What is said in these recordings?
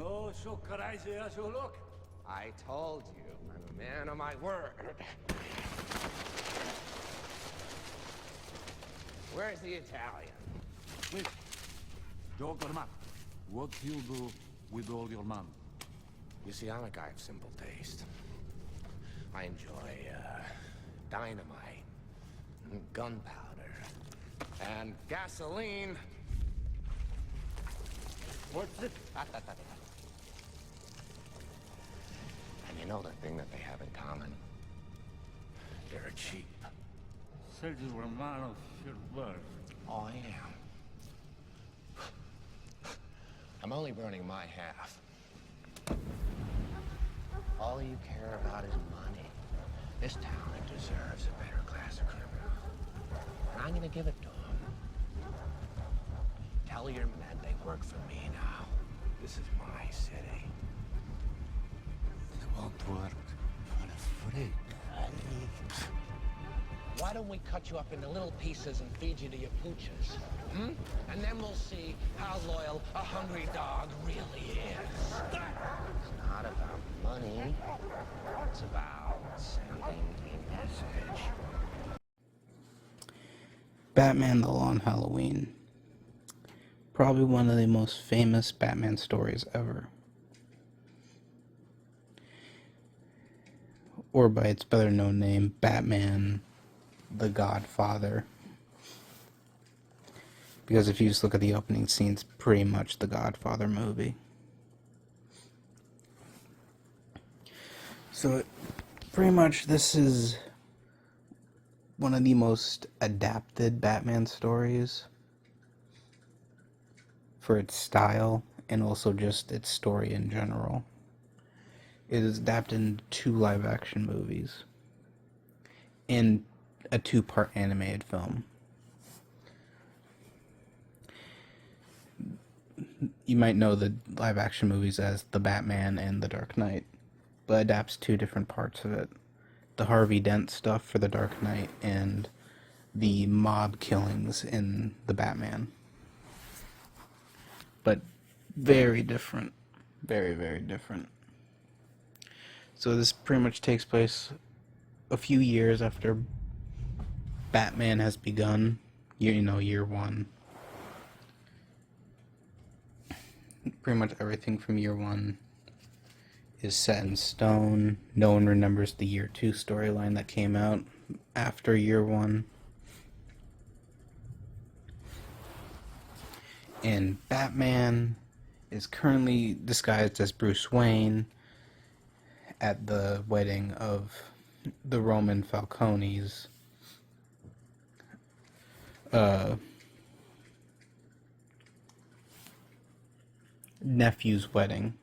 Oh, so crazy as you look. I told you, I'm a man of my word. Where's the Italian? Wait. Doggerman, what do you do with all your money? You see, I'm a guy of simple taste. I enjoy, dynamite, gunpowder, and gasoline. What's it? And you know the thing that they have in common? They're cheap. Sergio Romano, your birth. Oh, I am. I'm only burning my half. All you care about is money. This town deserves a better class of criminal. And I'm gonna give it to them. Tell your men they work for me now. This is my city. They won't work for a freak. Why don't we cut you up into little pieces and feed you to your pooches? Hmm? And then we'll see how loyal a hungry dog really is. It's not about money. It's about sending a message. Batman the Long Halloween. Probably one of the most famous Batman stories ever. Or by its better known name, Batman the Godfather. Because if you just look at the opening scene, it's pretty much the Godfather movie. So, pretty much this is one of the most adapted Batman stories for its style and also just its story in general. It is adapted into 2 live-action movies and a 2-part animated film. You might know the live-action movies as The Batman and The Dark Knight, but adapts 2 different parts of it. The Harvey Dent stuff for The Dark Knight and the mob killings in The Batman. But very different. Very, very different. So this pretty much takes place a few years after Batman has begun. Year 1. Pretty much everything from year 1 is set in stone. No one remembers the year 2 storyline that came out after year 1. And Batman is currently disguised as Bruce Wayne at the wedding of the Roman Falcone's nephew's wedding,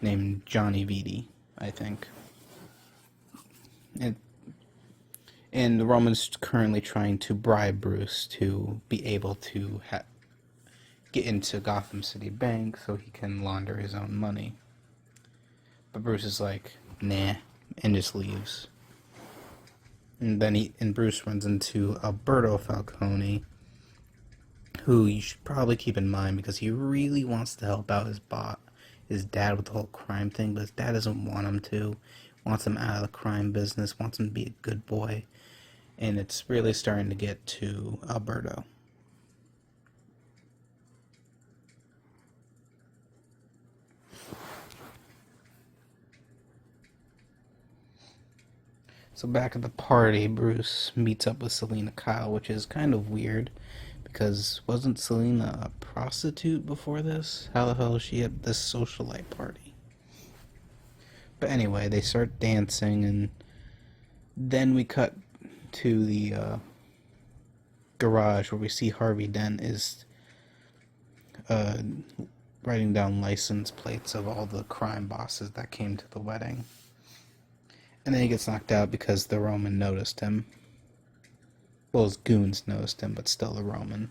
named Johnny Viti, I think. And the Roman's currently trying to bribe Bruce to be able to get into Gotham City Bank so he can launder his own money. But Bruce is like, nah, and just leaves. And then Bruce runs into Alberto Falcone, who you should probably keep in mind because he really wants to help out his dad with the whole crime thing, but his dad doesn't want him to. Wants him out of the crime business, wants him to be a good boy. And it's really starting to get to Alberto. So back at the party, Bruce meets up with Selina Kyle, which is kind of weird, because wasn't Selina a prostitute before this? How the hell is she at this socialite party? But anyway, they start dancing, and then we cut to the garage where we see Harvey Dent is writing down license plates of all the crime bosses that came to the wedding. And then he gets knocked out because the Roman noticed him. Well, his goons noticed him, but still the Roman.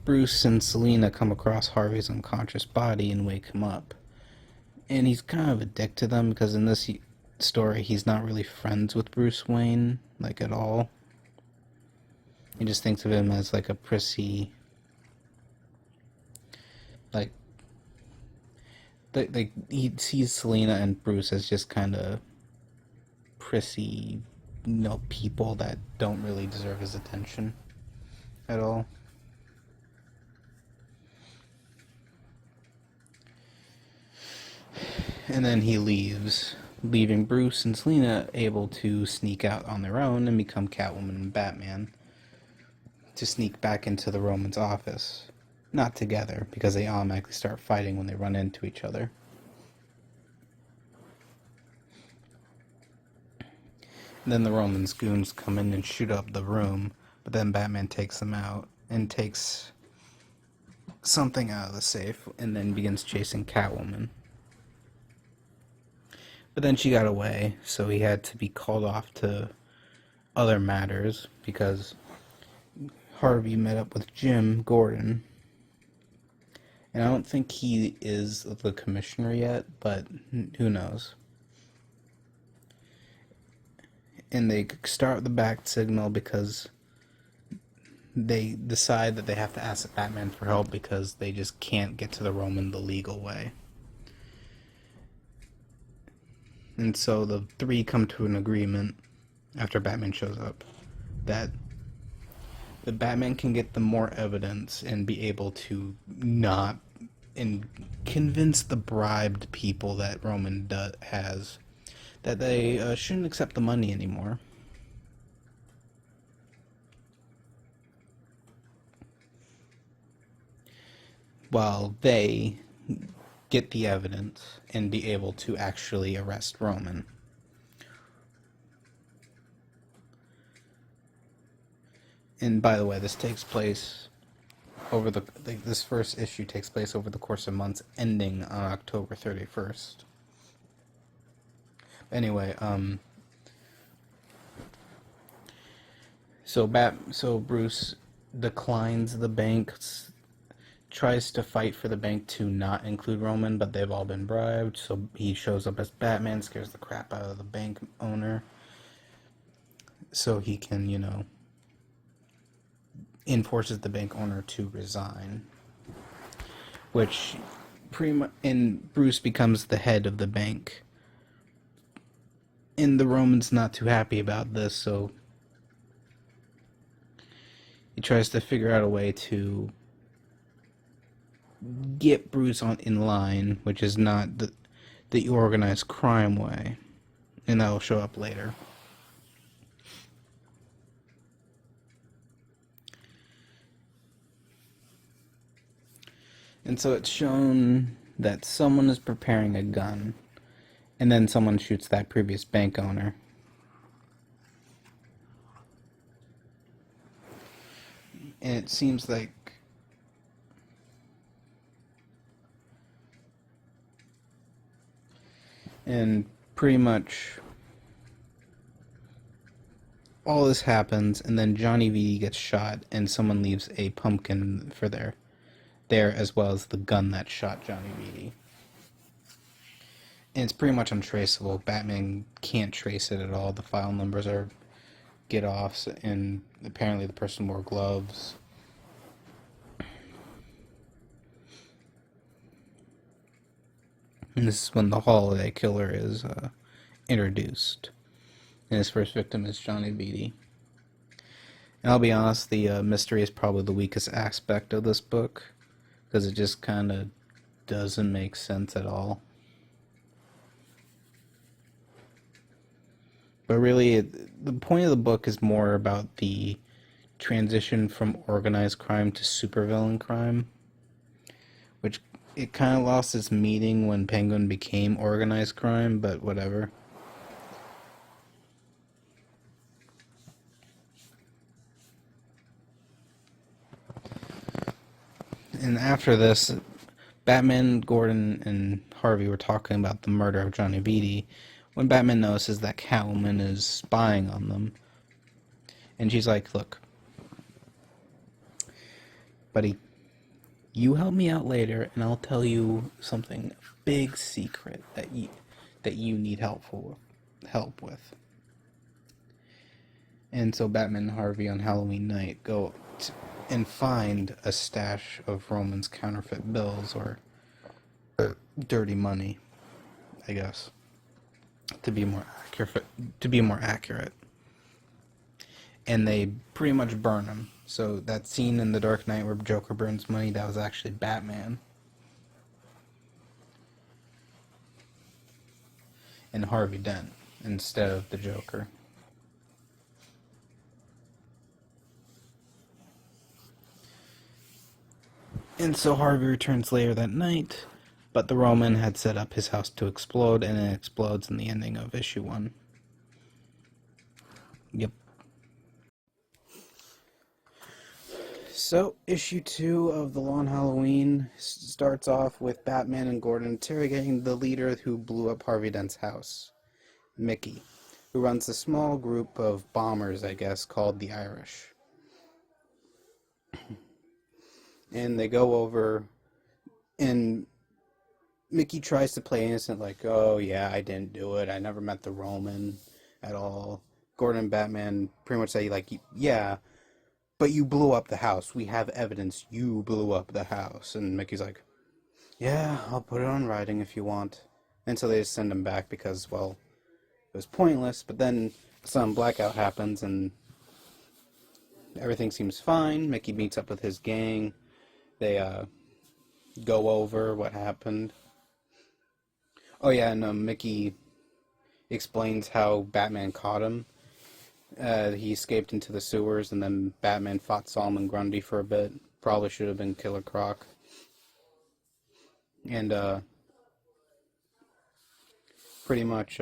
Bruce and Selina come across Harvey's unconscious body and wake him up. And he's kind of a dick to them because in this story he's not really friends with Bruce Wayne, like at all. He just thinks of him as like a prissy, like he sees Selena and Bruce as just kind of prissy, people that don't really deserve his attention at all. And then he leaves, leaving Bruce and Selena able to sneak out on their own and become Catwoman and Batman to sneak back into the Roman's office. Not together, because they automatically start fighting when they run into each other. And then the Roman's goons come in and shoot up the room, but then Batman takes them out and takes something out of the safe and then begins chasing Catwoman. But then she got away, so he had to be called off to other matters because Harvey met up with Jim Gordon. And I don't think he is the commissioner yet, but who knows. And they start the bat signal because they decide that they have to ask Batman for help because they just can't get to the Roman the legal way. And so the three come to an agreement after Batman shows up that the Batman can get them more evidence and be able to not and convince the bribed people that Roman has that they shouldn't accept the money anymore. While they get the evidence and be able to actually arrest Roman. And by the way, this takes place over this first issue takes place over the course of months, ending on October 31st. Anyway, so Bruce declines the bank, tries to fight for the bank to not include Roman, but they've all been bribed, so he shows up as Batman, scares the crap out of the bank owner, so he can, enforces the bank owner to resign, which and Bruce becomes the head of the bank. And the Roman's not too happy about this, so he tries to figure out a way to get Bruce in line, which is not the organized crime way, and that will show up later. And so it's shown that someone is preparing a gun, and then someone shoots that previous bank owner. And it seems like and pretty much all this happens, and then Johnny V gets shot, and someone leaves a pumpkin for there, as well as the gun that shot Johnny V. And it's pretty much untraceable. Batman can't trace it at all. The file numbers are get-offs, and apparently the person wore gloves. And this is when the Holiday Killer is introduced. And his first victim is Johnny Beatty. And I'll be honest, the mystery is probably the weakest aspect of this book, because it just kind of doesn't make sense at all. But really, the point of the book is more about the transition from organized crime to supervillain crime, which it kind of lost its meaning when Penguin became organized crime, but whatever. And after this, Batman, Gordon, and Harvey were talking about the murder of Johnny Beatty when Batman notices that Catwoman is spying on them. And she's like, look, buddy, you help me out later, and I'll tell you something big secret that you need help with. And so Batman and Harvey on Halloween night go and find a stash of Roman's counterfeit bills, or dirty money, I guess, to be more accurate. And they pretty much burn him. So that scene in The Dark Knight where Joker burns money, that was actually Batman and Harvey Dent instead of the Joker. And so Harvey returns later that night, but the Roman had set up his house to explode, and it explodes in the ending of issue 1. Yep. So, issue 2 of The Long Halloween starts off with Batman and Gordon interrogating the leader who blew up Harvey Dent's house, Mickey, who runs a small group of bombers, I guess, called the Irish. And they go over, and Mickey tries to play innocent, like, oh yeah, I didn't do it, I never met the Roman at all. Gordon and Batman pretty much say, like, yeah, but you blew up the house. We have evidence you blew up the house. And Mickey's like, yeah, I'll put it on writing if you want. And so they just send him back because, well, it was pointless. But then some blackout happens and everything seems fine. Mickey meets up with his gang. They go over what happened. Oh yeah, and Mickey explains how Batman caught him. He escaped into the sewers, and then Batman fought Solomon Grundy for a bit. Probably should have been Killer Croc. And pretty much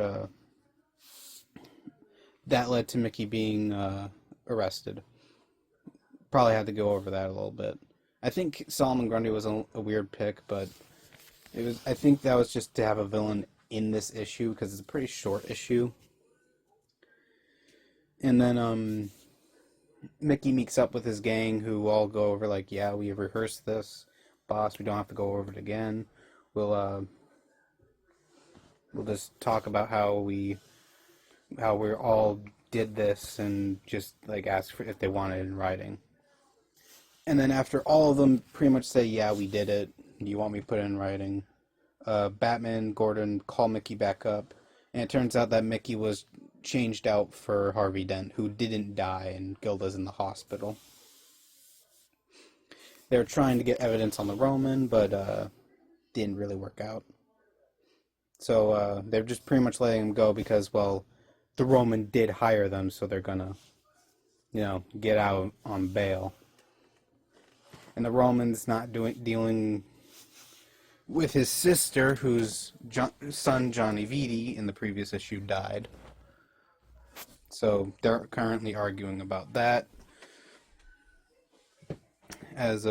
that led to Mickey being arrested. Probably had to go over that a little bit. I think Solomon Grundy was a weird pick, but it was. I think that was just to have a villain in this issue because it's a pretty short issue. And then Mickey meets up with his gang, who all go over like, yeah, we rehearsed this, boss. We don't have to go over it again. We'll just talk about how we all did this, and just like ask for if they want it in writing. And then after all of them pretty much say, yeah, we did it, do you want me to put it in writing? Batman and Gordon call Mickey back up, and it turns out that Mickey was changed out for Harvey Dent, who didn't die, and Gilda's in the hospital. They were trying to get evidence on the Roman, but didn't really work out. So they're just pretty much letting him go because, well, the Roman did hire them, so they're gonna, get out on bail. And the Roman's not dealing with his sister, whose son Johnny Viti in the previous issue died. So they're currently arguing about that. As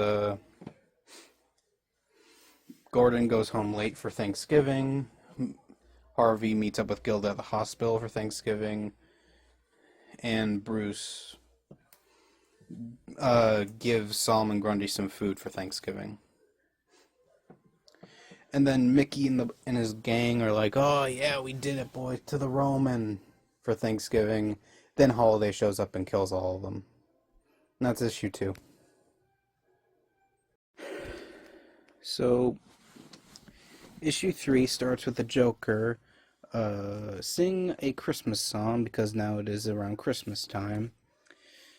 Gordon goes home late for Thanksgiving, Harvey meets up with Gilda at the hospital for Thanksgiving, and Bruce gives Solomon Grundy some food for Thanksgiving. And then Mickey and his gang are like, oh yeah, we did it, boy, to the Roman for Thanksgiving. Then Holiday shows up and kills all of them. And that's issue 2. So, issue 3 starts with the Joker sing a Christmas song, because now it is around Christmas time.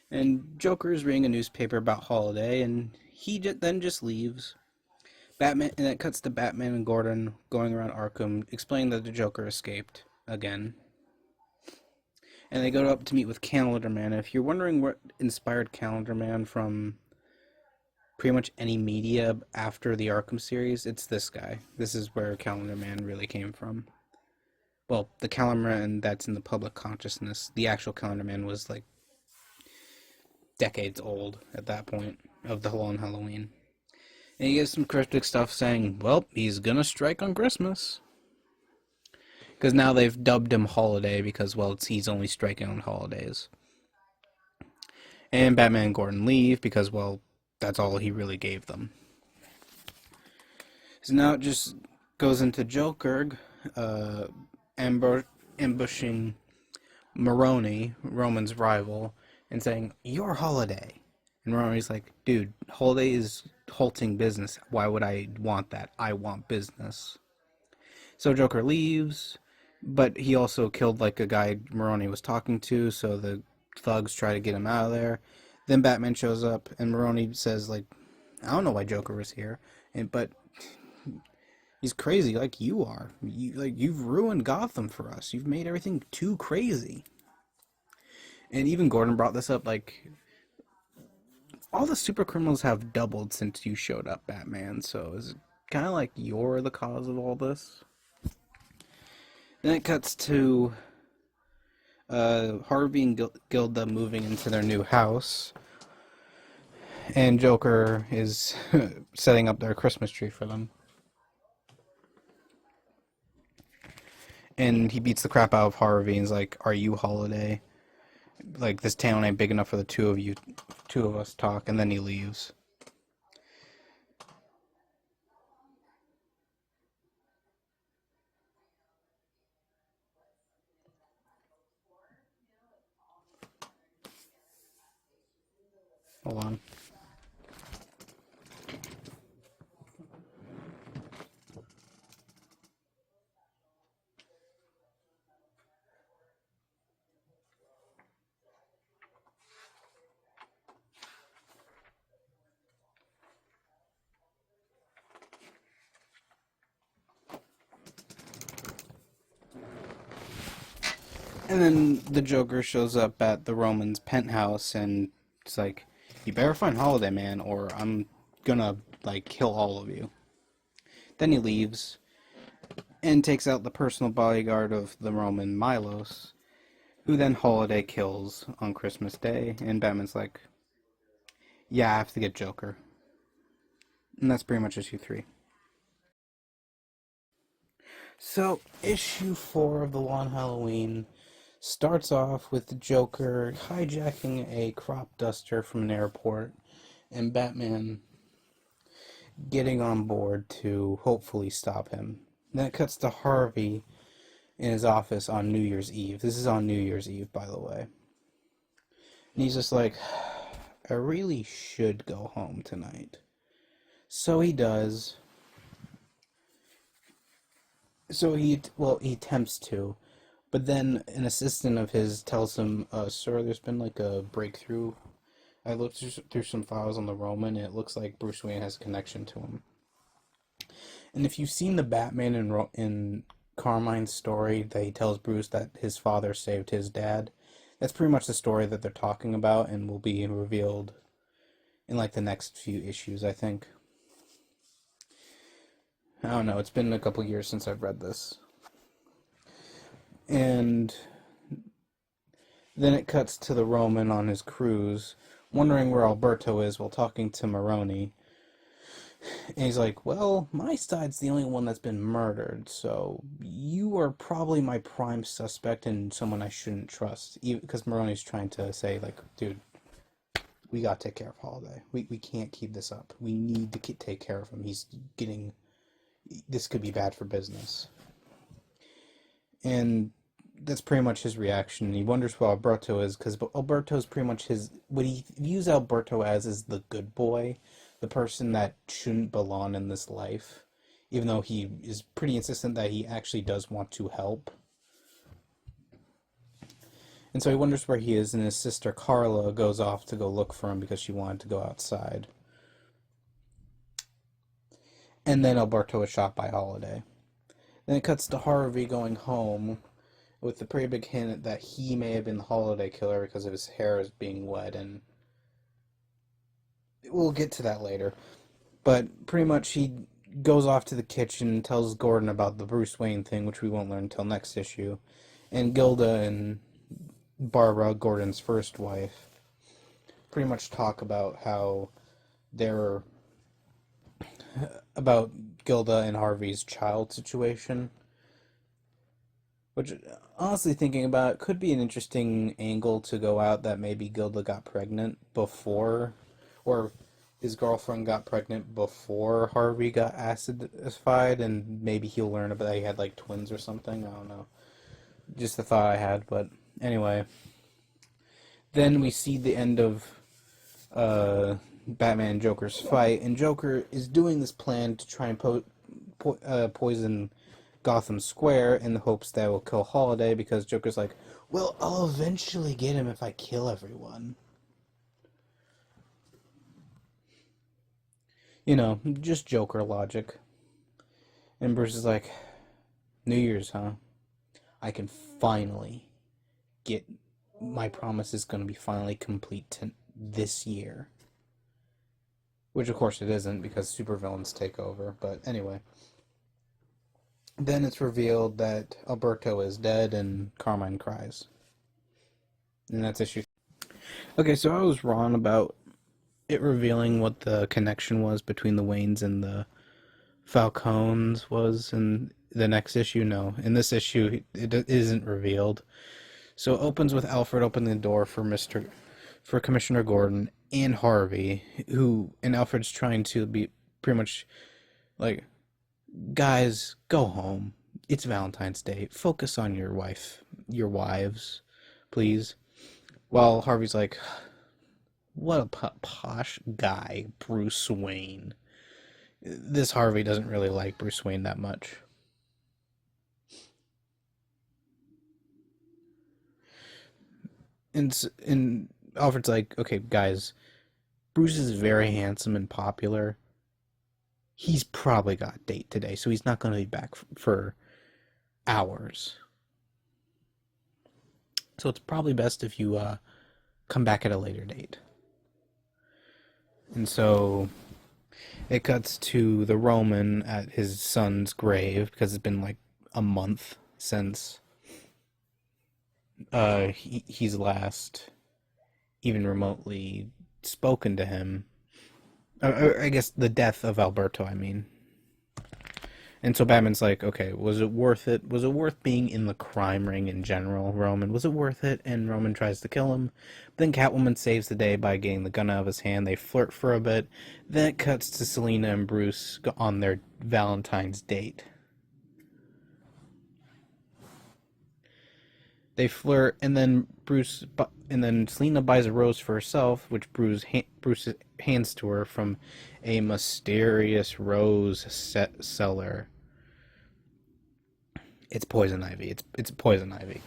And Joker is reading a newspaper about Holiday, and he then just leaves. And it cuts to Batman and Gordon going around Arkham, explaining that the Joker escaped again. And they go up to meet with Calendar Man. And if you're wondering what inspired Calendar Man from pretty much any media after the Arkham series, it's this guy. This is where Calendar Man really came from. Well, the Calendar Man that's in the public consciousness. The actual Calendar Man was like decades old at that point of the Long Halloween. And he gives some cryptic stuff saying, well, he's gonna strike on Christmas. Because now they've dubbed him Holiday because, well, he's only striking on holidays. And Batman and Gordon leave because, well, that's all he really gave them. So now it just goes into Joker ambushing Maroni, Roman's rival, and saying, "Your Holiday." And Maroni's like, "Dude, Holiday is halting business. Why would I want that? I want business." So Joker leaves, but he also killed like a guy Maroni was talking to, so the thugs try to get him out of there. Then Batman shows up, and Maroni says, like, "I don't know why Joker was here, but he's crazy like you are. You've ruined Gotham for us. You've made everything too crazy." And even Gordon brought this up, like, all the super criminals have doubled since you showed up, Batman, so it's kind of like you're the cause of all this. Then it cuts to Harvey and Gilda moving into their new house, and Joker is setting up their Christmas tree for them. And he beats the crap out of Harvey and is like, "Are you Holiday? Like, this town ain't big enough for the two of us talk," and then he leaves. Hold on. And then the Joker shows up at the Roman's penthouse and it's like, "You better find Holiday, man, or I'm gonna, like, kill all of you." Then he leaves and takes out the personal bodyguard of the Roman, Milos, who then Holiday kills on Christmas Day. And Batman's like, "Yeah, I have to get Joker." And that's pretty much issue 3. So, issue 4 of The Long Halloween starts off with the Joker hijacking a crop duster from an airport and Batman getting on board to hopefully stop him. Then it cuts to Harvey in his office on New Year's Eve. This is on New Year's Eve, by the way. And he's just like, "I really should go home tonight." So he does. So he attempts to. But then an assistant of his tells him, "Sir, there's been like a breakthrough. I looked through some files on the Roman, and it looks like Bruce Wayne has a connection to him." And if you've seen the Batman in Carmine's story that he tells Bruce that his father saved his dad, that's pretty much the story that they're talking about and will be revealed in like the next few issues, I think. I don't know, it's been a couple years since I've read this. And then it cuts to the Roman on his cruise, wondering where Alberto is while talking to Maroni. And he's like, "Well, my side's the only one that's been murdered, so you are probably my prime suspect and someone I shouldn't trust." Because Maroni's trying to say, like, "Dude, we gotta take care of Holiday. We can't keep this up. We need to take care of him. This could be bad for business." And that's pretty much his reaction. He wonders who Alberto is, because Alberto's pretty much what he views Alberto as is the good boy, the person that shouldn't belong in this life, even though he is pretty insistent that he actually does want to help. And so he wonders where he is, and his sister Carla goes off to go look for him because she wanted to go outside. And then Alberto is shot by Holiday. Then it cuts to Harvey going home with the pretty big hint that he may have been the Holiday killer because of his hair is being wet, and we'll get to that later. But pretty much he goes off to the kitchen and tells Gordon about the Bruce Wayne thing, which we won't learn until next issue. And Gilda and Barbara, Gordon's first wife, pretty much talk about how they're about Gilda and Harvey's child situation, which, honestly, thinking about it, could be an interesting angle to go out, that maybe Gilda got pregnant before, or his girlfriend got pregnant before Harvey got acidified, and maybe he'll learn about that he had like twins or something. I don't know. Just the thought I had, but Anyway, then we see the end of Batman and Joker's fight, and Joker is doing this plan to try and poison Gotham Square in the hopes that will kill Holiday, because Joker's like, well, I'll eventually get him if I kill everyone. You know, just Joker logic. And Bruce is like, New Year's, huh? I can finally get... My promise is going to be finally complete this year. Which, of course, it isn't, because supervillains take over. But anyway. Then it's revealed that Alberto is dead and Carmine cries. And that's issue. Okay, so I was wrong about it revealing what the connection was between the Waynes and the Falcones was in the next issue. No, in this issue it isn't revealed. So it opens with Alfred opening the door for Commissioner Gordon and Harvey, and Alfred's trying to be pretty much like, guys, go home. It's Valentine's Day. Focus on your wives, please. While Harvey's like, what a posh guy, Bruce Wayne. This Harvey doesn't really like Bruce Wayne that much. And Alfred's like, okay, guys, Bruce is very handsome and popular. He's probably got a date today, so he's not going to be back for hours. So it's probably best if you come back at a later date. And so it cuts to the Roman at his son's grave, because it's been like a month since he's last even remotely spoken to him. I guess the death of Alberto, I mean. And so Batman's like, okay, was it worth it? Was it worth being in the crime ring in general, Roman? Was it worth it? And Roman tries to kill him. Then Catwoman saves the day by getting the gun out of his hand. They flirt for a bit. Then it cuts to Selina and Bruce on their Valentine's date. They flirt, and then Selina buys a rose for herself, which Bruce hands to her from a mysterious rose seller. It's poison ivy. It's poison ivy.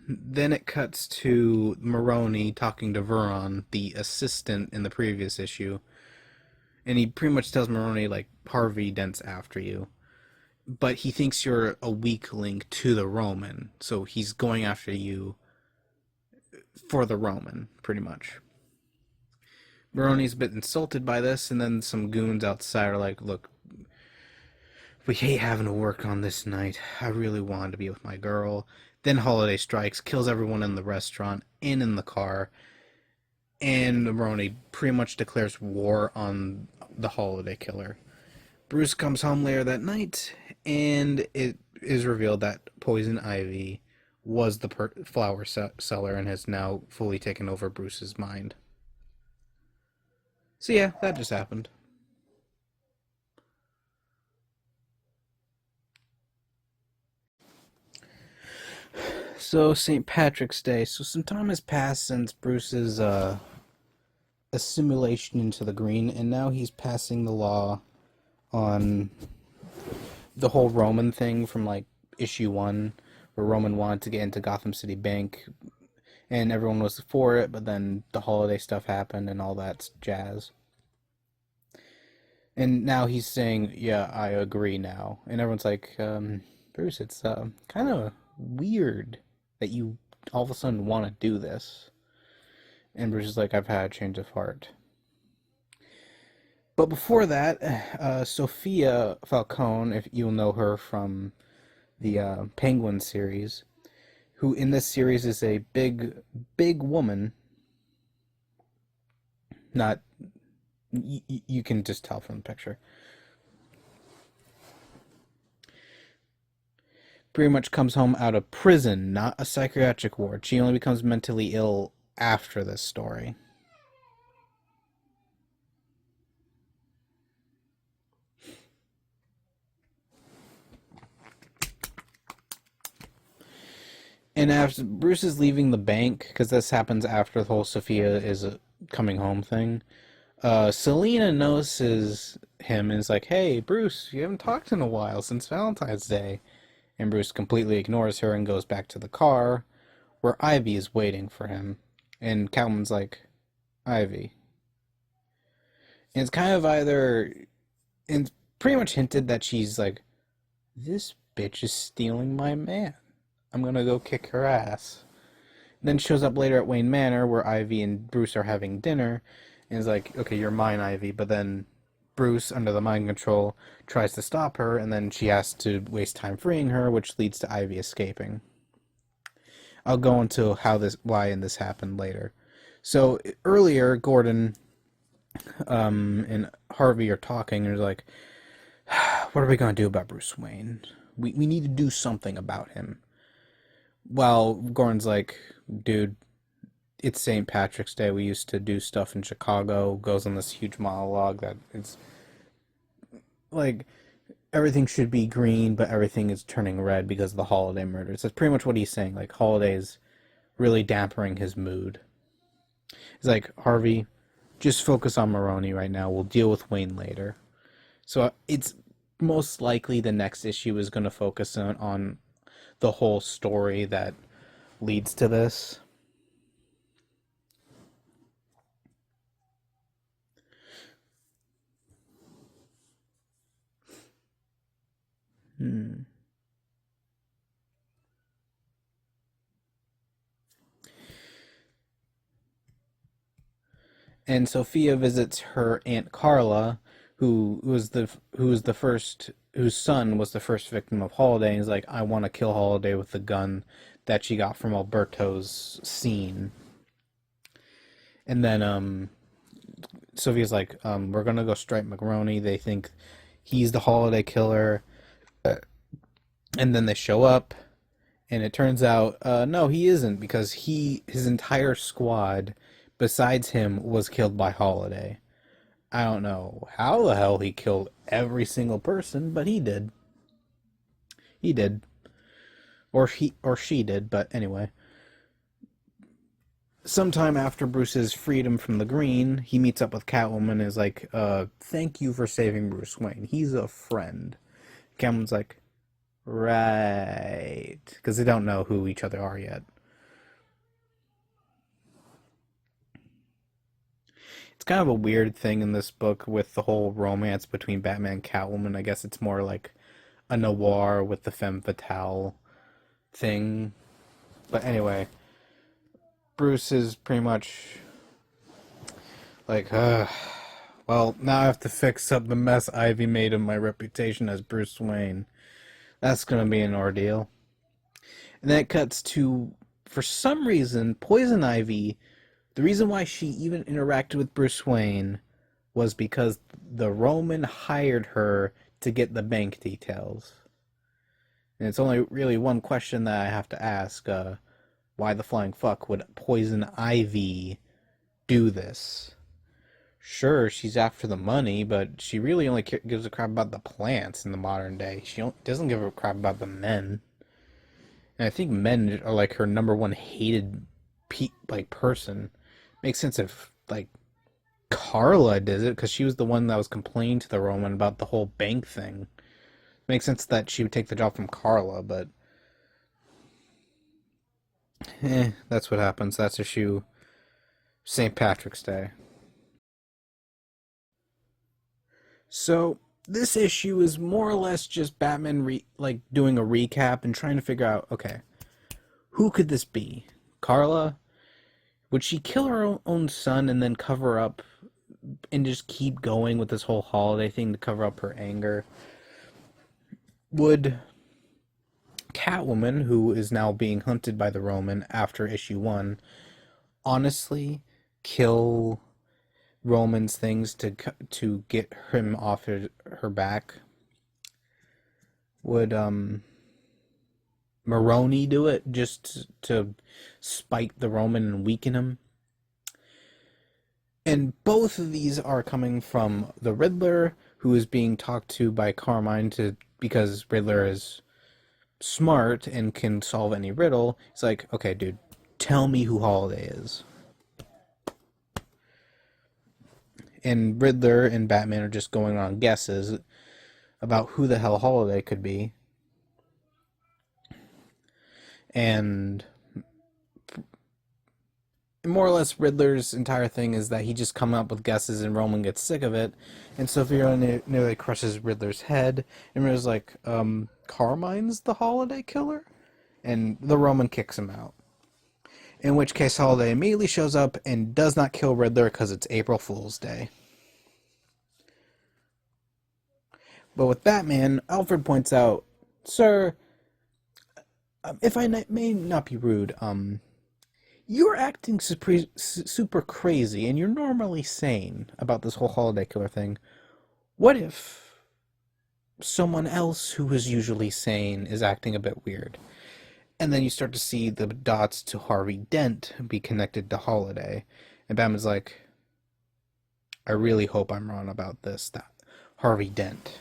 Then it cuts to Maroni talking to Veron, the assistant in the previous issue, and he pretty much tells Maroni, like, Harvey Dent's after you. But he thinks you're a weak link to the Roman, so he's going after you for the Roman, pretty much. Maroni's a bit insulted by this, and then some goons outside are like, look, we hate having to work on this night. I really wanted to be with my girl. Then Holiday strikes, kills everyone in the restaurant and in the car, and Maroni pretty much declares war on the Holiday killer. Bruce comes home later that night, and it is revealed that Poison Ivy was the flower seller and has now fully taken over Bruce's mind. So yeah, that just happened. So, St. Patrick's Day. So some time has passed since Bruce's assimilation into the Green, and now he's passing the law on the whole Roman thing from, like, issue 1, where Roman wanted to get into Gotham City Bank, and everyone was for it, but then the Holiday stuff happened and all that jazz. And now he's saying, yeah, I agree now. And everyone's like, Bruce, it's kind of weird that you all of a sudden want to do this. And Bruce is like, I've had a change of heart. But before that, Sophia Falcone, if you'll know her from the Penguin series, who in this series is a big woman. Not, you can just tell from the picture. Pretty much comes home out of prison, not a psychiatric ward. She only becomes mentally ill after this story. And after Bruce is leaving the bank, because this happens after the whole Sophia is coming home thing, Selena notices him and is like, "Hey, Bruce, you haven't talked in a while since Valentine's Day." And Bruce completely ignores her and goes back to the car, where Ivy is waiting for him. And Catwoman's like, "Ivy." And it's kind of either, and it's pretty much hinted that she's like, "This bitch is stealing my man. I'm gonna go kick her ass." Then shows up later at Wayne Manor, where Ivy and Bruce are having dinner, and is like, "Okay, you're mine, Ivy." But then Bruce, under the mind control, tries to stop her, and then she has to waste time freeing her, which leads to Ivy escaping. I'll go into why and this happened later. So earlier, Gordon and Harvey are talking, and they're like, "What are we gonna do about Bruce Wayne? We need to do something about him." While Gordon's like, "Dude, it's St. Patrick's Day. We used to do stuff in Chicago." Goes on this huge monologue that it's like everything should be green, but everything is turning red because of the holiday murders. That's pretty much what he's saying. Like, holidays really dampering his mood. He's like, "Harvey, just focus on Maroni right now. We'll deal with Wayne later." So it's most likely the next issue is going to focus on the whole story that leads to this. And Sophia visits her Aunt Carla, whose son was the first victim of Holiday, and is like, "I want to kill Holiday with the gun that she got from Alberto's scene." And then Sophia's like, "We're gonna go strike Macaroni." They think he's the Holiday killer, and then they show up, and it turns out, no, he isn't, because his entire squad, besides him, was killed by Holiday. I don't know how the hell he killed every single person, but he did. He did. Or she did, but anyway. Sometime after Bruce's freedom from the Green, he meets up with Catwoman and is like, "Thank you for saving Bruce Wayne. He's a friend." Catwoman's like, "Right." Because they don't know who each other are yet. It's kind of a weird thing in this book with the whole romance between Batman and Catwoman. I guess it's more like a noir with the femme fatale thing. But anyway, Bruce is pretty much like, well, now I have to fix up the mess Ivy made of my reputation as Bruce Wayne. That's gonna be an ordeal. And then it cuts to, for some reason, Poison Ivy. The reason why she even interacted with Bruce Wayne was because the Roman hired her to get the bank details. And it's only really one question that I have to ask. Why the flying fuck would Poison Ivy do this? Sure, she's after the money, but she really only gives a crap about the plants in the modern day. She doesn't give a crap about the men. And I think men are like her number one hated person. Makes sense if like Carla did it, because she was the one that was complaining to the Roman about the whole bank thing. Makes sense that she would take the job from Carla, but that's what happens. That's issue St. Patrick's Day. So this issue is more or less just Batman doing a recap and trying to figure out, okay, who could this be? Carla? Would she kill her own son and then cover up and just keep going with this whole holiday thing to cover up her anger? Would Catwoman, who is now being hunted by the Roman after issue 1, honestly kill Roman's things to get him off her back? Would Maroni do it just to spite the Roman and weaken him? And both of these are coming from the Riddler, who is being talked to by Carmine because Riddler is smart and can solve any riddle. He's like, okay, dude, tell me who Holiday is. And Riddler and Batman are just going on guesses about who the hell Holiday could be. And more or less, Riddler's entire thing is that he just comes up with guesses and Roman gets sick of it. And Sophia nearly crushes Riddler's head. And Riddler's like, Carmine's the Holiday killer? And the Roman kicks him out. In which case, Holiday immediately shows up and does not kill Riddler because it's April Fool's Day. But with Batman, Alfred points out, Sir, if I may not be rude, you're acting super crazy, and you're normally sane about this whole Holiday killer thing. What if someone else who is usually sane is acting a bit weird? And then you start to see the dots to Harvey Dent be connected to Holiday. And Batman's like, I really hope I'm wrong about this, that Harvey Dent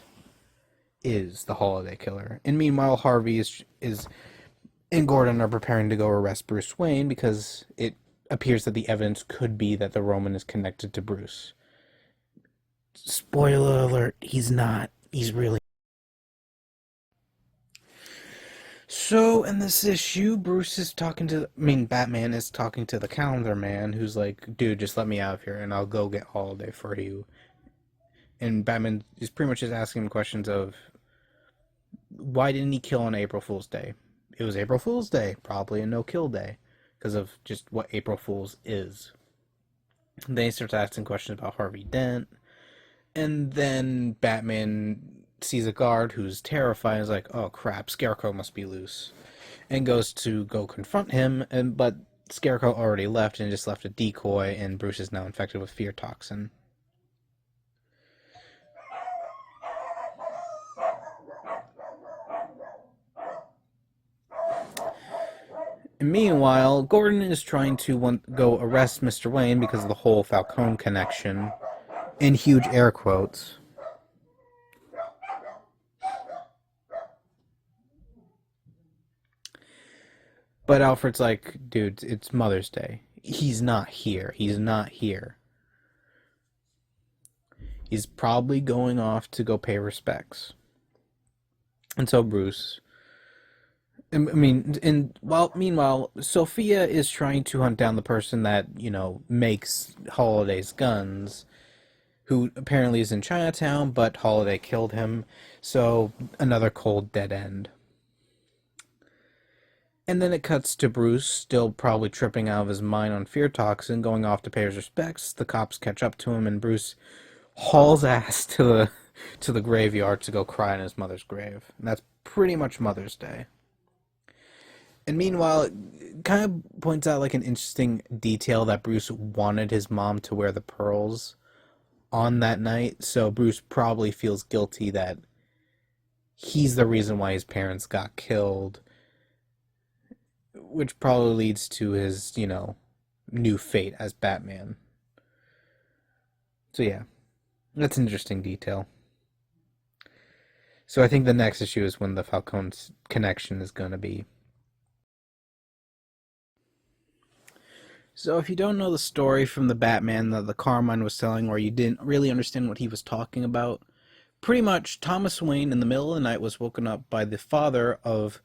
is the Holiday killer. And meanwhile, Harvey is and Gordon are preparing to go arrest Bruce Wayne because it appears that the evidence could be that the Roman is connected to Bruce. Spoiler alert, he's not. He's really... So, in this issue, Batman is talking to the calendar man, who's like, dude, just let me out of here, and I'll go get Holiday for you. And Batman is pretty much just asking him questions of, why didn't he kill on April Fool's Day? It was April Fool's Day, probably a no-kill day, because of just what April Fool's is. And then he starts asking questions about Harvey Dent, and then Batman sees a guard who's terrified and is like, oh crap, Scarecrow must be loose. And goes to go confront him, but Scarecrow already left and just left a decoy, and Bruce is now infected with fear toxin. And meanwhile, Gordon is trying to go arrest Mr. Wayne because of the whole Falcone connection, in huge air quotes. But Alfred's like, dude, it's Mother's Day. He's not here. He's not here. He's probably going off to go pay respects. And so Bruce... meanwhile, Sophia is trying to hunt down the person that, makes Holiday's guns, who apparently is in Chinatown, but Holiday killed him, so another cold dead end. And then it cuts to Bruce, still probably tripping out of his mind on fear toxin, going off to pay his respects. The cops catch up to him, and Bruce hauls ass to the graveyard to go cry in his mother's grave. And that's pretty much Mother's Day. And meanwhile, it kind of points out like an interesting detail that Bruce wanted his mom to wear the pearls on that night, so Bruce probably feels guilty that he's the reason why his parents got killed, which probably leads to his, new fate as Batman. So yeah, that's an interesting detail. So I think the next issue is when the Falcone connection is going to be. So if you don't know the story from the Batman that the Carmine was telling, or you didn't really understand what he was talking about, pretty much Thomas Wayne in the middle of the night was woken up by the father of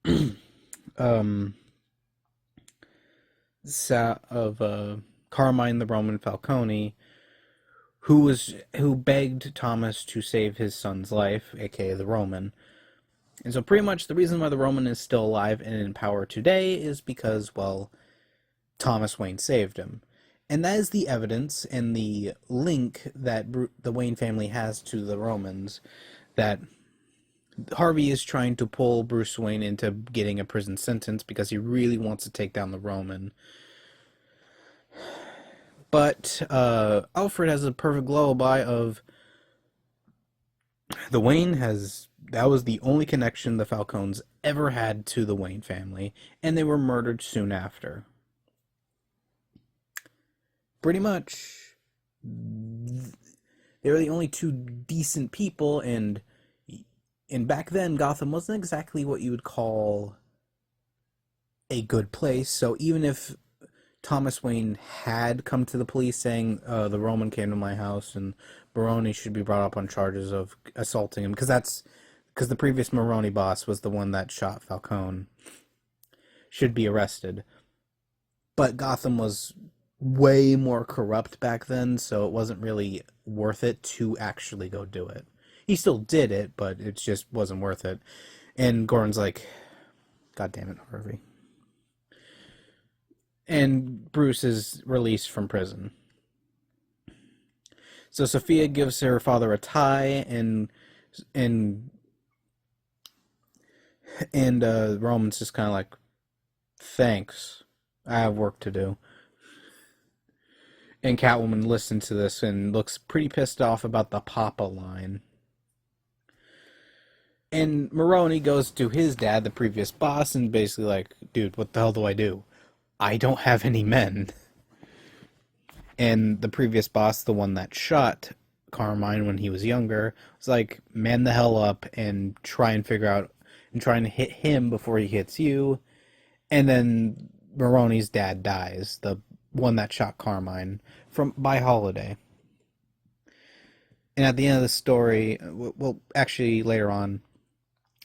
Carmine the Roman Falcone, who begged Thomas to save his son's life, aka the Roman. And so pretty much the reason why the Roman is still alive and in power today is because, well, Thomas Wayne saved him. And that is the evidence and the link that the Wayne family has to the Romans, that Harvey is trying to pull Bruce Wayne into getting a prison sentence because he really wants to take down the Roman. But Alfred has a perfect lullaby of that was the only connection the Falcones ever had to the Wayne family, and they were murdered soon after. Pretty much, they were the only two decent people, and And back then, Gotham wasn't exactly what you would call a good place. So even if Thomas Wayne had come to the police saying the Roman came to my house and Maroni should be brought up on charges of assaulting him, because the previous Maroni boss was the one that shot Falcone, should be arrested. But Gotham was way more corrupt back then, so it wasn't really worth it to actually go do it. He still did it, but it just wasn't worth it. And Gordon's like, God damn it, Harvey. And Bruce is released from prison. So Sophia gives her father a tie, and Roman's just kind of like, thanks, I have work to do. And Catwoman listens to this and looks pretty pissed off about the Papa line. And Maroni goes to his dad, the previous boss, and basically like, dude, what the hell do I do? I don't have any men. And the previous boss, the one that shot Carmine when he was younger, was like, man the hell up and try and figure out, and trying to hit him before he hits you. And then Maroni's dad dies, the one that shot Carmine, by Holiday. And at the end of the story, well, actually later on,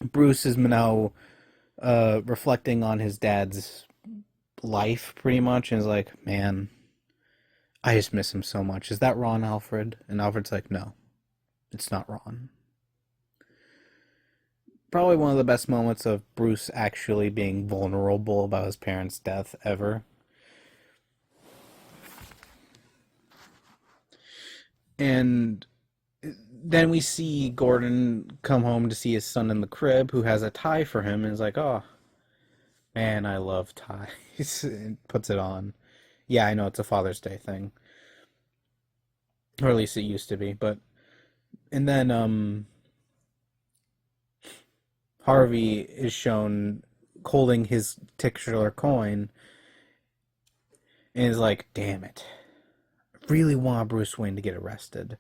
Bruce is now reflecting on his dad's life, pretty much, and is like, man, I just miss him so much. Is that Ron, Alfred? And Alfred's like, no, it's not Ron. Probably one of the best moments of Bruce actually being vulnerable about his parents' death ever. And then we see Gordon come home to see his son in the crib, who has a tie for him, and is like, oh, man, I love ties. And puts it on. Yeah, I know it's a Father's Day thing. Or at least it used to be. And then, Harvey is shown holding his titular coin, and is like, damn it. I really want Bruce Wayne to get arrested.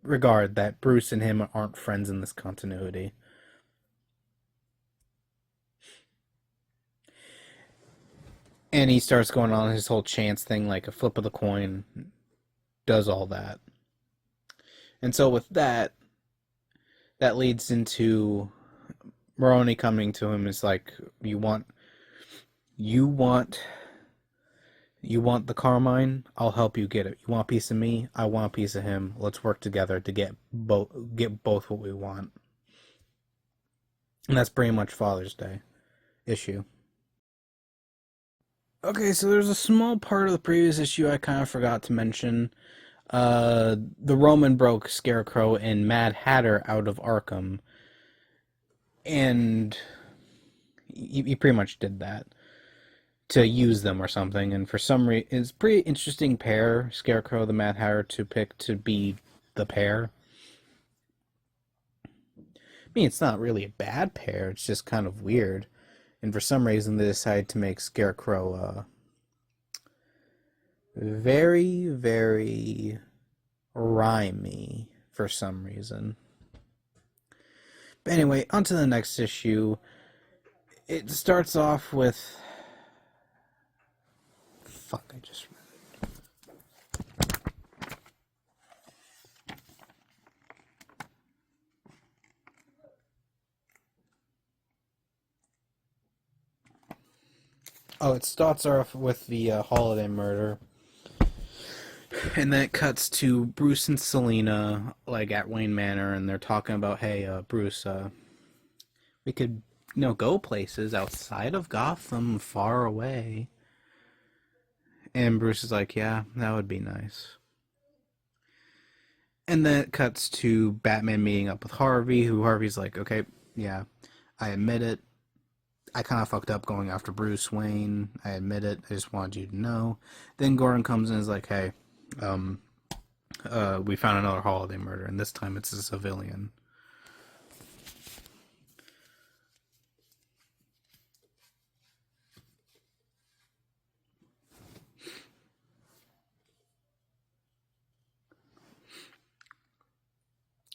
Regard that Bruce and him aren't friends in this continuity. And he starts going on his whole chance thing, like a flip of the coin does all that. And so with that leads into Maroni coming to him. Is like, you want the Carmine? I'll help you get it. You want a piece of me? I want a piece of him. Let's work together to get both what we want. And that's pretty much Father's Day issue. Okay, so there's a small part of the previous issue I kind of forgot to mention. The Roman broke Scarecrow and Mad Hatter out of Arkham. And he pretty much did that to use them or something, and for some reason, it's a pretty interesting pair, Scarecrow, the Mad Hatter, to pick to be the pair. I mean, it's not really a bad pair, it's just kind of weird. And for some reason, they decided to make Scarecrow very, very rhymey for some reason. But anyway, on to the next issue. It starts off with... Fuck, I just read it. Oh, it starts off with the Holiday murder. And then it cuts to Bruce and Selina, like, at Wayne Manor, and they're talking about, hey, Bruce, we could, go places outside of Gotham, far away. And Bruce is like, yeah, that would be nice. And then it cuts to Batman meeting up with Harvey, who Harvey's like, okay, yeah, I admit it. I kind of fucked up going after Bruce Wayne. I admit it. I just wanted you to know. Then Gordon comes in and is like, hey, we found another Holiday murder, and this time it's a civilian.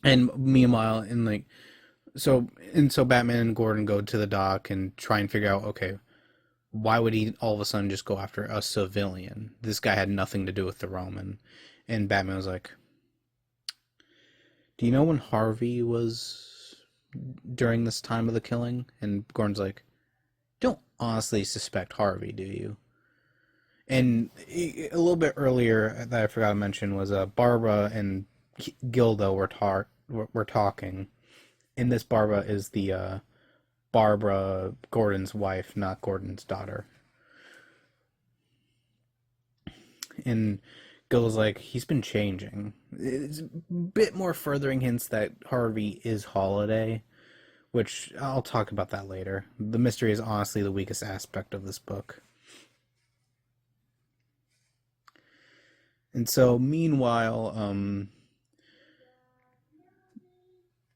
And meanwhile, So Batman and Gordon go to the dock and try and figure out, okay, why would he all of a sudden just go after a civilian? This guy had nothing to do with the Roman. And Batman was like, do you know when Harvey was during this time of the killing? And Gordon's like, don't honestly suspect Harvey, do you? And a little bit earlier that I forgot to mention was Barbara and Gilda were talking. And this Barbara is the Barbara Gordon's wife, not Gordon's daughter. And Gilda's like, he's been changing. It's a bit more furthering hints that Harvey is Holiday, which I'll talk about that later. The mystery is honestly the weakest aspect of this book. And so, meanwhile,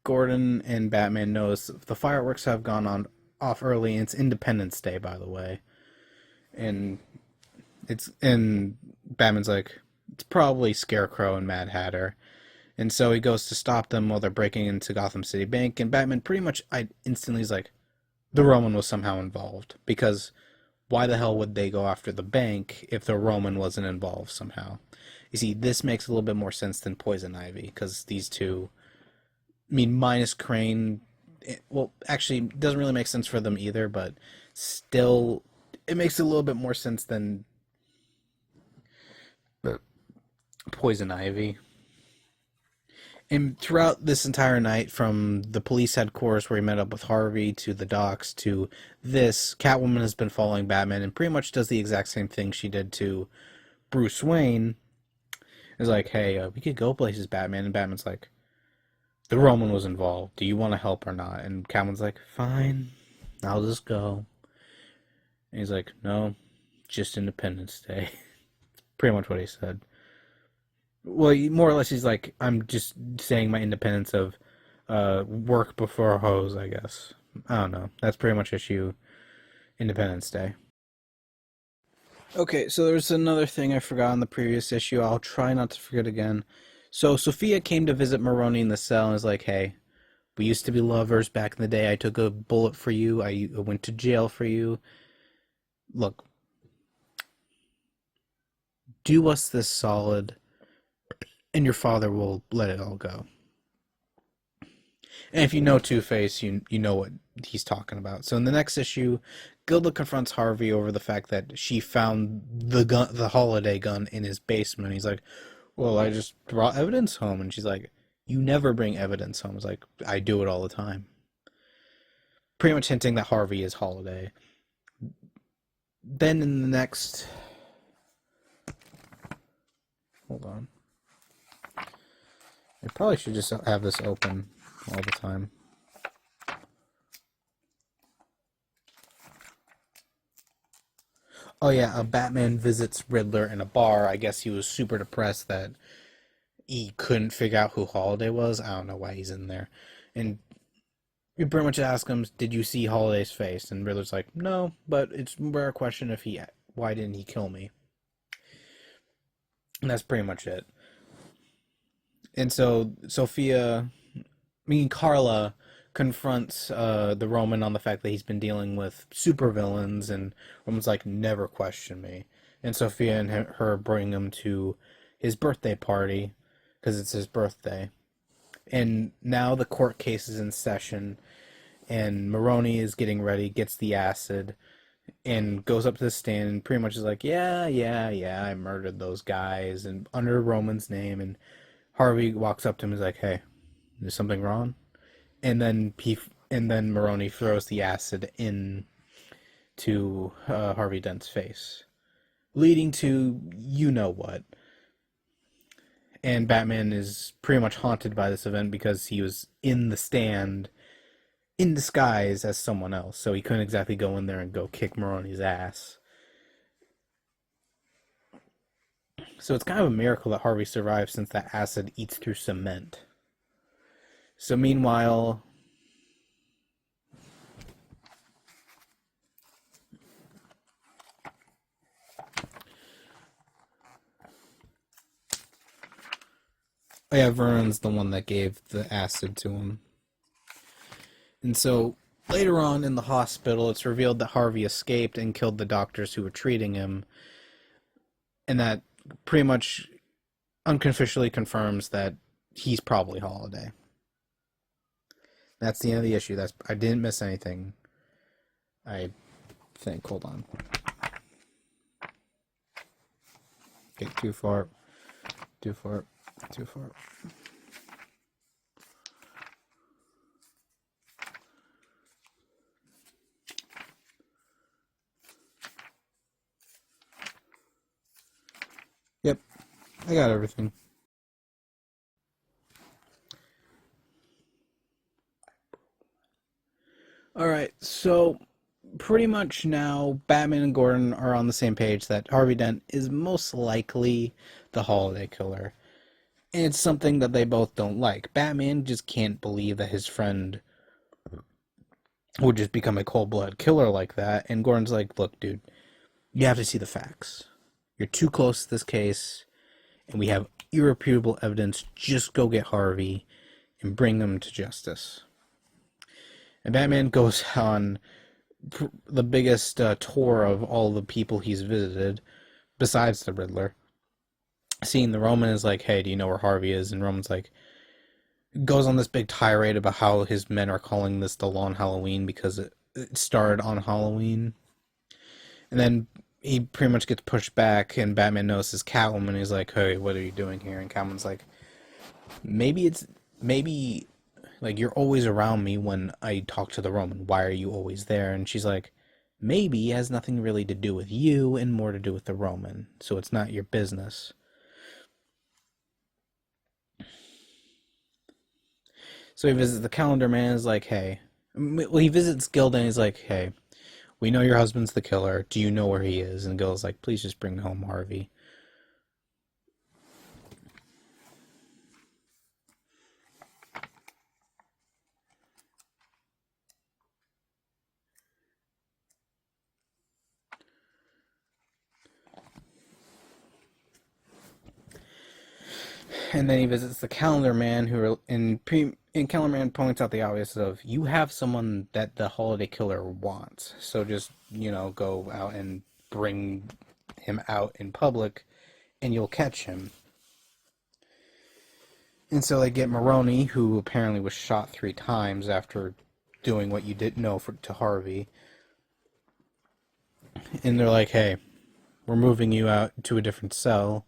Gordon and Batman notice the fireworks have gone off early, and it's Independence Day, by the way. And Batman's like, it's probably Scarecrow and Mad Hatter. And so he goes to stop them while they're breaking into Gotham City Bank, and Batman pretty much instantly is like, the Roman was somehow involved, because why the hell would they go after the bank if the Roman wasn't involved somehow? You see, this makes a little bit more sense than Poison Ivy, because these two, I mean, minus Crane, well, actually, it doesn't really make sense for them either, but still, it makes a little bit more sense than Poison Ivy. And throughout this entire night, from the police headquarters where he met up with Harvey to the docks to this, Catwoman has been following Batman and pretty much does the exact same thing she did to Bruce Wayne. It's like, hey, we could go places, Batman. And Batman's like, the Roman was involved. Do you want to help or not? And Catwoman's like, fine, I'll just go. And he's like, no, just Independence Day. Pretty much what he said. Well, more or less, he's like, I'm just saying my independence of work before hose, I guess. I don't know. That's pretty much issue Independence Day. Okay, so there's another thing I forgot in the previous issue. I'll try not to forget again. So Sophia came to visit Maroni in the cell and was like, hey, we used to be lovers back in the day. I took a bullet for you. I went to jail for you. Look, do us this solid, and your father will let it all go. And if you know Two-Face, you know what he's talking about. So in the next issue, Gilda confronts Harvey over the fact that she found the Holiday gun in his basement. He's like, well, I just brought evidence home. And she's like, you never bring evidence home. It's like, I do it all the time. Pretty much hinting that Harvey is Holiday. Then in the next... Hold on. I probably should just have this open all the time. Oh yeah, Batman visits Riddler in a bar. I guess he was super depressed that he couldn't figure out who Holiday was. I don't know why he's in there. And you pretty much ask him, did you see Holiday's face? And Riddler's like, no, but it's a rare question why didn't he kill me? And that's pretty much it. And so Carla confronts the Roman on the fact that he's been dealing with supervillains, and Roman's like, never question me. And Sophia and her bring him to his birthday party, because it's his birthday. And now the court case is in session, and Maroni is getting ready, gets the acid, and goes up to the stand and pretty much is like, yeah, I murdered those guys, and under Roman's name. And Harvey walks up to him and is like, hey, is something wrong? And then Maroni throws the acid in to Harvey Dent's face, leading to you know what. And Batman is pretty much haunted by this event because he was in the stand in disguise as someone else, so he couldn't exactly go in there and go kick Maroni's ass. So it's kind of a miracle that Harvey survived, since that acid eats through cement. So meanwhile, oh yeah, Vernon's the one that gave the acid to him. And so later on in the hospital, it's revealed that Harvey escaped and killed the doctors who were treating him, and that pretty much unconfessionally confirms that he's probably Holiday. That's the end of the issue. I didn't miss anything. I think. Hold on. Okay, too far. Too far. Too far. Yep, I got everything. Alright, so pretty much now Batman and Gordon are on the same page that Harvey Dent is most likely the Holiday Killer. And it's something that they both don't like. Batman just can't believe that his friend would just become a cold-blooded killer like that. And Gordon's like, look, dude, you have to see the facts. You're too close to this case, and we have irrefutable evidence. Just go get Harvey and bring him to justice. And Batman goes on the biggest tour of all the people he's visited, besides the Riddler. Seeing the Roman is like, hey, do you know where Harvey is? And Roman's like, goes on this big tirade about how his men are calling this the Long Halloween because it started on Halloween. And then he pretty much gets pushed back, and Batman notices Catwoman. He's like, hey, what are you doing here? And Catwoman's like, maybe, like, you're always around me when I talk to the Roman. Why are you always there? And she's like, maybe it has nothing really to do with you and more to do with the Roman. So it's not your business. So he visits the Calendar Man. Is like, hey. Well, he visits Gilda and he's like, hey, we know your husband's the killer. Do you know where he is? And Gilda's like, please just bring home Harvey. And then he visits the Calendar Man, and Calendar Man points out the obvious of, you have someone that the Holiday Killer wants, so just, go out and bring him out in public, and you'll catch him. And so they get Maroni, who apparently was shot 3 times after doing what you didn't know to Harvey. And they're like, hey, we're moving you out to a different cell.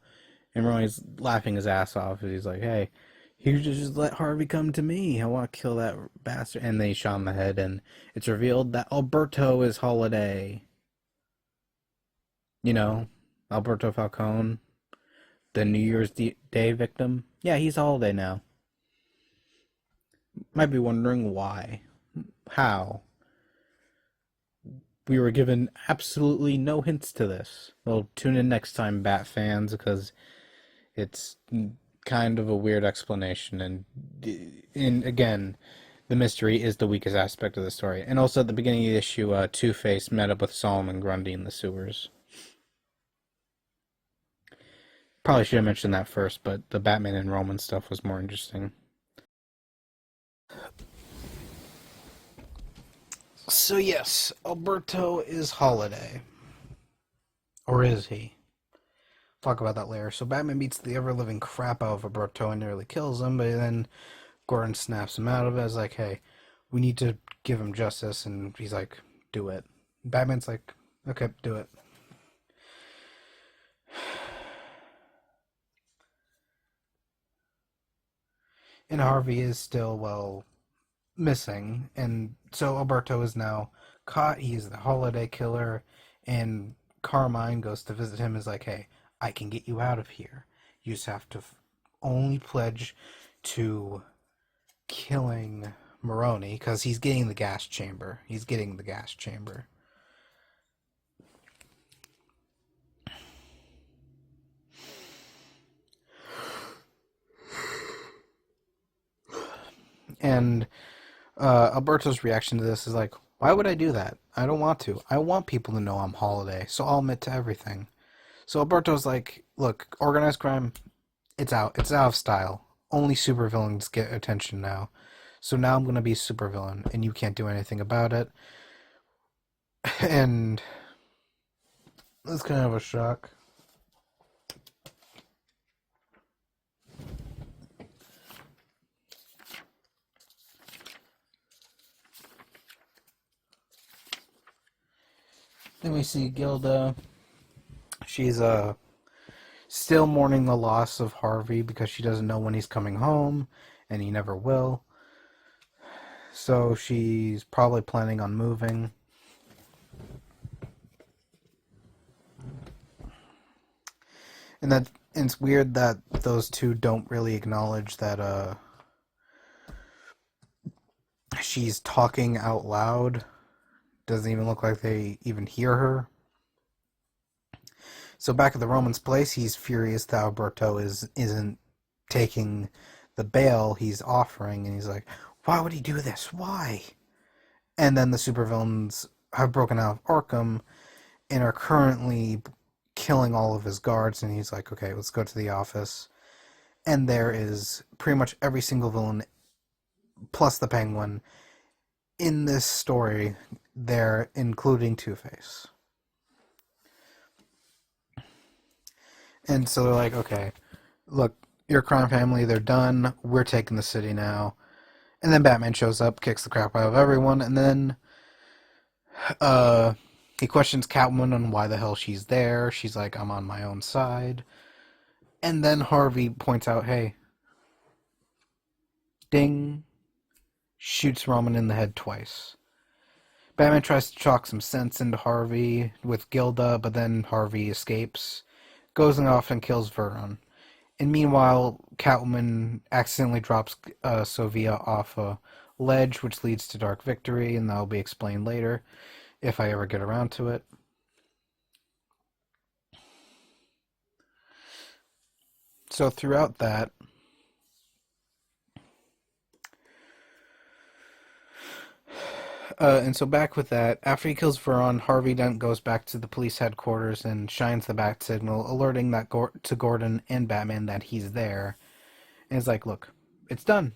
And Maroni's laughing his ass off. He's like, hey, you just let Harvey come to me. I want to kill that bastard. And they shot him in the head, and it's revealed that Alberto is Holiday. Alberto Falcone, the New Year's Day victim. Yeah, he's Holiday now. Might be wondering why. How? We were given absolutely no hints to this. Well, tune in next time, Bat fans, because it's kind of a weird explanation, and again, the mystery is the weakest aspect of the story. And also at the beginning of the issue, Two-Face met up with Solomon Grundy in the sewers. Probably should have mentioned that first, but the Batman and Roman stuff was more interesting. So yes, Alberto is Holiday. Or is he? Talk about that later. So Batman beats the ever-living crap out of Alberto and nearly kills him, but then Gordon snaps him out of it. It's like, hey, we need to give him justice, and he's like, do it. Batman's like, okay, do it. And Harvey is still, missing, and so Alberto is now caught. He's the Holiday Killer, and Carmine goes to visit him. Is like, hey, I can get you out of here. You just have to only pledge to killing Maroni, because he's getting the gas chamber. And Alberto's reaction to this is like, why would I do that? I don't want to. I want people to know I'm Holiday, so I'll admit to everything. So Alberto's like, look, organized crime, it's out of style. Only supervillains get attention now. So now I'm going to be supervillain, and you can't do anything about it. And that's kind of a shock. Then we see Gilda. She's still mourning the loss of Harvey because she doesn't know when he's coming home, and he never will. So she's probably planning on moving. And it's weird that those two don't really acknowledge that she's talking out loud. Doesn't even look like they even hear her. So back at the Roman's place, he's furious that Alberto isn't taking the bail he's offering, and he's like, why would he do this? Why? And then the supervillains have broken out of Arkham and are currently killing all of his guards, and he's like, okay, let's go to the office. And there is pretty much every single villain, plus the Penguin, in this story there, including Two-Face. And so they're like, okay, look, your crime family, they're done. We're taking the city now. And then Batman shows up, kicks the crap out of everyone, and then he questions Catwoman on why the hell she's there. She's like, I'm on my own side. And then Harvey points out, hey, ding, shoots Roman in the head twice. Batman tries to chalk some sense into Harvey with Gilda, but then Harvey escapes, goes off and kills Veron. And meanwhile, Catwoman accidentally drops Sovia off a ledge, which leads to Dark Victory, and that'll be explained later, if I ever get around to it. So throughout that, and so back with that, after he kills Veron, Harvey then goes back to the police headquarters and shines the bat signal, alerting that to Gordon and Batman that he's there. And he's like, look, it's done.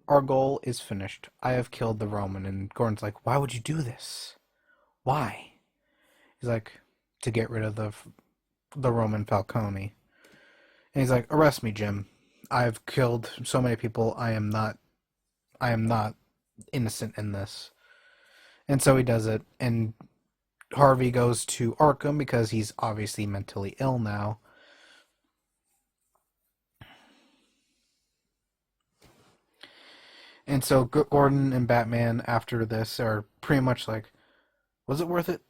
Our goal is finished. I have killed the Roman. And Gordon's like, why would you do this? Why? He's like, to get rid of the Roman Falcone. And he's like, arrest me, Jim. I've killed so many people. I am not innocent in this. And so he does it, and Harvey goes to Arkham because he's obviously mentally ill now. And so Gordon and Batman after this are pretty much like, was it worth it?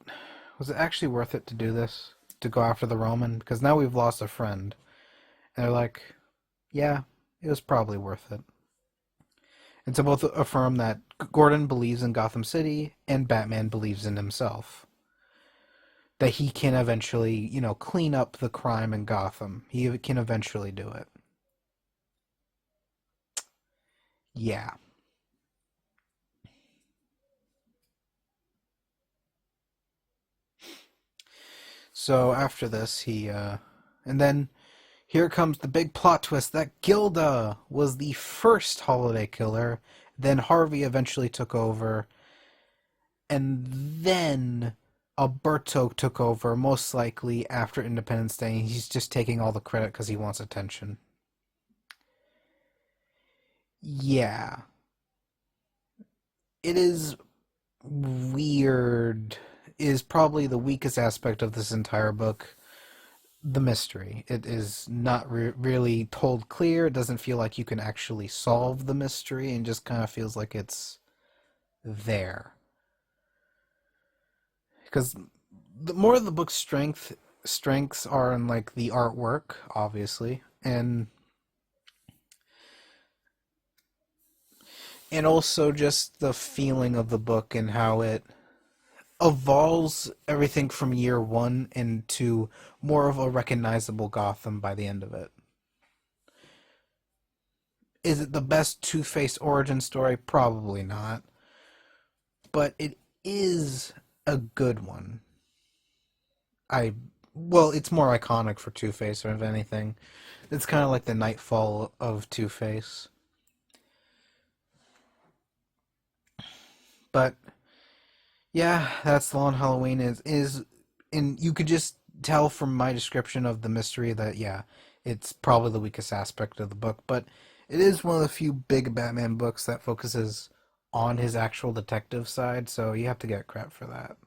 Was it actually worth it to do this? To go after the Roman? Because now we've lost a friend. And they're like, yeah, it was probably worth it. And so both affirm that Gordon believes in Gotham City and Batman believes in himself. That he can eventually, clean up the crime in Gotham. He can eventually do it. Yeah. So after this, and then here comes the big plot twist that Gilda was the first holiday killer. Then Harvey eventually took over. And then Alberto took over, most likely after Independence Day. He's just taking all the credit because he wants attention. Yeah. It is weird. It is probably the weakest aspect of this entire book. The mystery. It is not really told clear. It doesn't feel like you can actually solve the mystery, and just kind of feels like it's there. Because the more of the book's strengths are in like the artwork, obviously, and also just the feeling of the book and how it evolves everything from year one into more of a recognizable Gotham by the end of it. Is it the best Two-Face origin story? Probably not. But it is a good one. It's more iconic for Two-Face, or if anything. It's kind of like the Nightfall of Two-Face. But yeah, that's the Long Halloween and you could just tell from my description of the mystery that yeah, it's probably the weakest aspect of the book, but it is one of the few big Batman books that focuses on his actual detective side, so you have to get credit for that.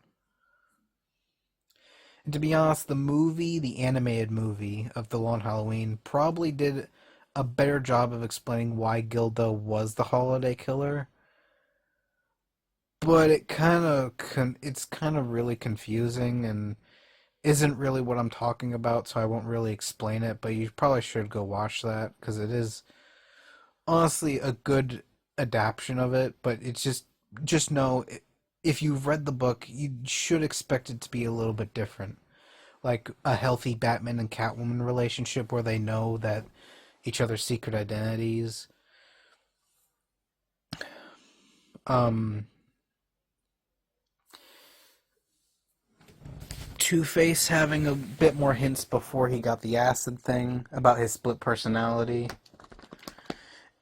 And to be honest, the animated movie of The Long Halloween, probably did a better job of explaining why Gilda was the holiday killer, but it's kind of really confusing and isn't really what I'm talking about, so I won't really explain it, but you probably should go watch that because it is honestly a good adaptation of it, but it's just know if you've read the book, you should expect it to be a little bit different. Like a healthy Batman and Catwoman relationship where they know that each other's secret identities. Um, Two Face having a bit more hints before he got the acid thing about his split personality,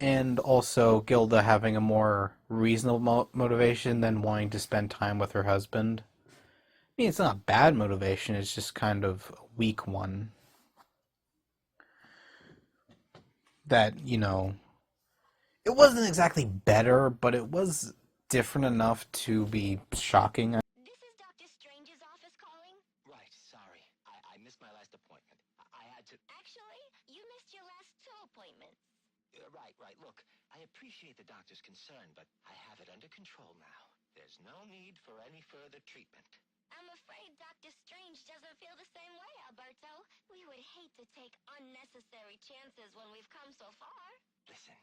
and also Gilda having a more reasonable motivation than wanting to spend time with her husband. I mean, it's not a bad motivation, it's just kind of a weak one. That, it wasn't exactly better, but it was different enough to be shocking. This is Dr. Strange's office calling. Right, sorry. I missed my last appointment. I had to... Actually, you missed your last 2 appointments. Right. Look, I appreciate the doctor's concern, but I have it under control now. There's no need for any further treatment. I'm afraid Dr. Strange doesn't feel the same way, Alberto. We would hate to take unnecessary chances when we've come so far. Listen,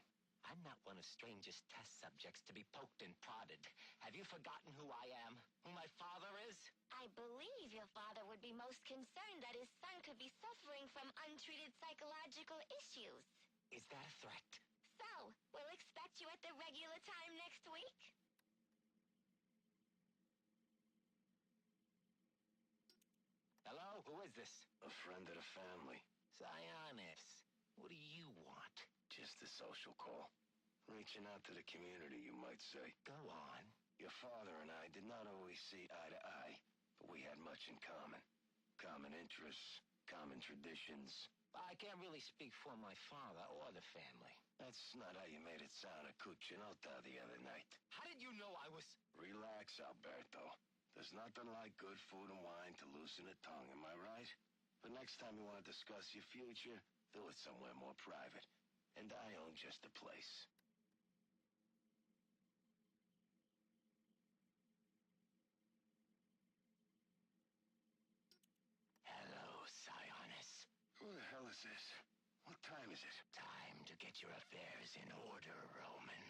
I'm not one of Strange's test subjects to be poked and prodded. Have you forgotten who I am? Who my father is? I believe your father would be most concerned that his son could be suffering from untreated psychological issues. Is that a threat? So, we'll expect you at the regular time next week? Hello? Who is this? A friend of the family. Sionis. What do you want? Just a social call. Reaching out to the community, you might say. Go on. Your father and I did not always see eye to eye, but we had much in common. Common interests, common traditions. I can't really speak for my father or the family. That's not how you made it sound at Cucinotta the other night. How did you know I was... Relax, Alberto. There's nothing like good food and wine to loosen the tongue, am I right? But next time you want to discuss your future, do it somewhere more private. And I own just the place. Hello, Sionis. Who the hell is this? What time is it? Time to get your affairs in order, Roman.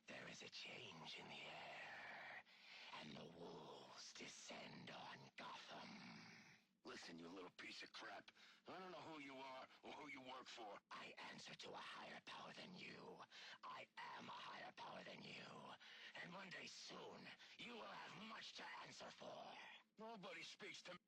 There is a change in the air, and the wolves descend on Gotham. Listen, you little piece of crap. I don't know who you are or who you work for. I answer to a higher power than you. I am a higher power than you. And one day soon, you will have much to answer for. Nobody speaks to me.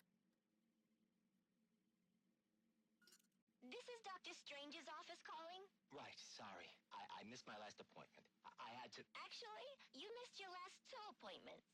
This is Dr. Strange's office calling. Right, sorry. I missed my last appointment. I had to... Actually, you missed your last 2 appointments.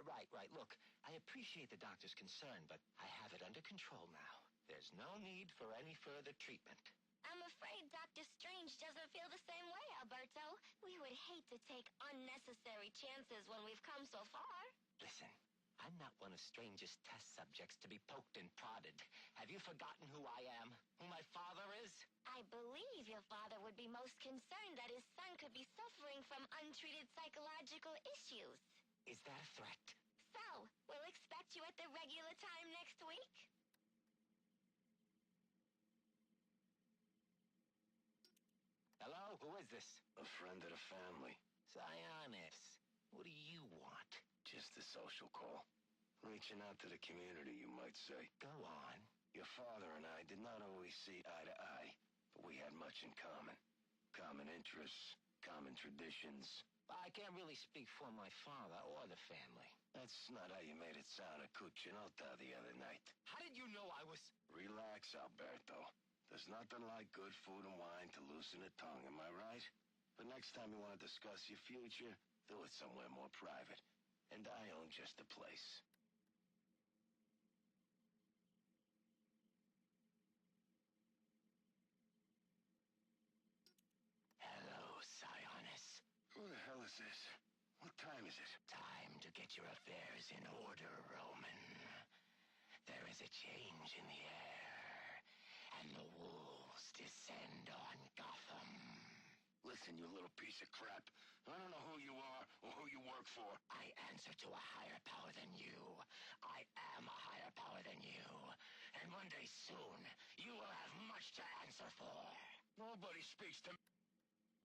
Right. Look, I appreciate the doctor's concern, but I have it under control now. There's no need for any further treatment. I'm afraid Dr. Strange doesn't feel the same way, Alberto. We would hate to take unnecessary chances when we've come so far. Listen, I'm not one of Strange's test subjects to be poked and prodded. Have you forgotten who I am? Who my father is? I believe your father would be most concerned that his son could be suffering from untreated psychological issues. Is that a threat? So, we'll expect you at the regular time next week? Hello? Who is this? A friend of the family. Sionis. What do you want? Just a social call. Reaching out to the community, you might say. Go on. Your father and I did not always see eye to eye, but we had much in common. Common interests, common traditions. I can't really speak for my father or the family. That's not how you made it sound at Cucinotta the other night. How did you know I was... Relax, Alberto. There's nothing like good food and wine to loosen the tongue, am I right? But next time you want to discuss your future, Do it somewhere more private. And I own just the place. Hello, Sionis. Who the hell is this? What time is it? Time to get your affairs in order, Roman. There is a change in the air, and the wolves descend on Gotham. Listen, you little piece of crap. I don't know who you are or who you work for. I answer to a higher power than you. I am a higher power than you. And one day soon, you will have much to answer for. Nobody speaks to me.